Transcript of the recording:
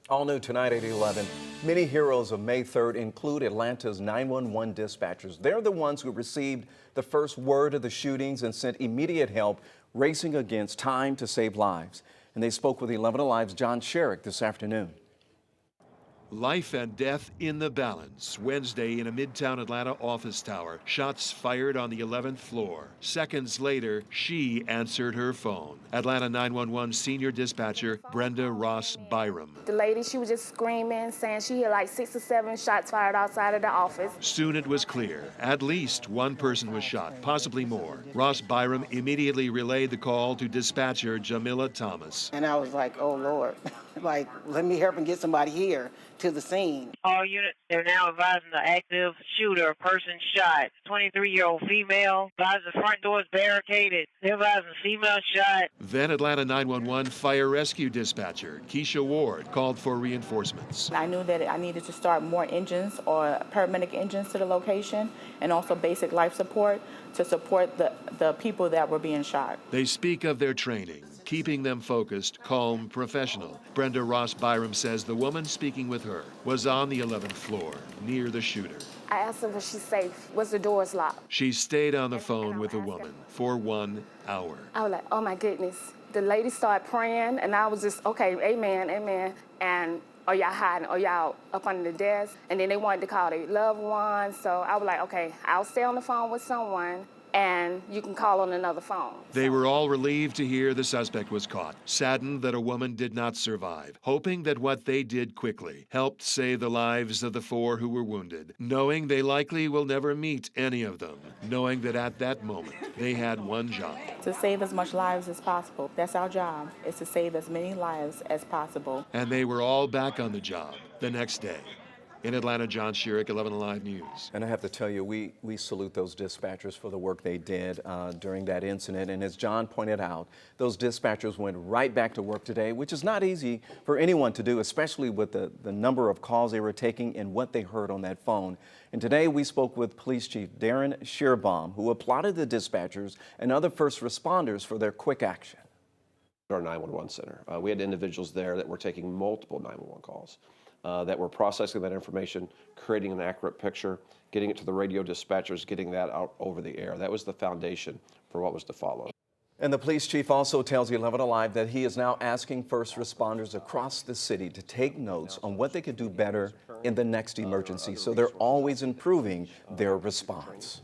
All new tonight at 11. Many heroes of May 3rd include Atlanta's 911 dispatchers. They're the ones who received the first word of the shootings and sent immediate help, racing against time to save lives. And they spoke with 11 Alive's John Sherrick this afternoon. Life and death in the balance. Wednesday in a Midtown Atlanta office tower. Shots fired on the 11th floor. Seconds later, she answered her phone. Atlanta 911 senior dispatcher Brenda Ross Byram. The lady, she was just screaming, saying she had like 6 or 7 shots fired outside of the office. Soon it was clear. At least one person was shot, possibly more. Ross Byram immediately relayed the call to dispatcher Jamila Thomas. And I was like, oh, Lord, like, let me help and get somebody here to the scene. All units are now advising the active shooter, person shot. 23-year-old female. Advising the front doors barricaded. They're advising female shot. Then Atlanta 911 fire rescue dispatcher Keisha Ward called for reinforcements. I knew that I needed to start more engines or paramedic engines to the location, and also basic life support to support the people that were being shot. They speak of their training, keeping them focused, calm, professional. Brenda Ross Byram says the woman speaking with her was on the 11th floor, near the shooter. I asked her, was she safe? Was the doors locked? She stayed on the phone with the woman for 1 hour. I was like, oh my goodness. The lady started praying, and I was just, okay, amen, amen. And are y'all hiding? Are y'all up under the desk? And then they wanted to call their loved ones. So I was like, okay, I'll stay on the phone with someone, and you can call on another phone. They were all relieved to hear the suspect was caught, saddened that a woman did not survive, hoping that what they did quickly helped save the lives of the 4 who were wounded, knowing they likely will never meet any of them, knowing that at that moment they had one job. To save as much lives as possible. That's our job, is to save as many lives as possible. And they were all back on the job the next day. In Atlanta, John Sherrick, 11 Alive News. And I have to tell you, we salute those dispatchers for the work they did during that incident. And as John pointed out, those dispatchers went right back to work today, which is not easy for anyone to do, especially with the number of calls they were taking and what they heard on that phone. And today we spoke with Police Chief Darren Shearbaum, who applauded the dispatchers and other first responders for their quick action. Our 911 center. We had individuals there that were taking multiple 911 calls. That were processing that information, creating an accurate picture, getting it to the radio dispatchers, getting that out over the air. That was the foundation for what was to follow. And the police chief also tells 11 Alive that he is now asking first responders across the city to take notes on what they could do better in the next emergency, so they're always improving their response.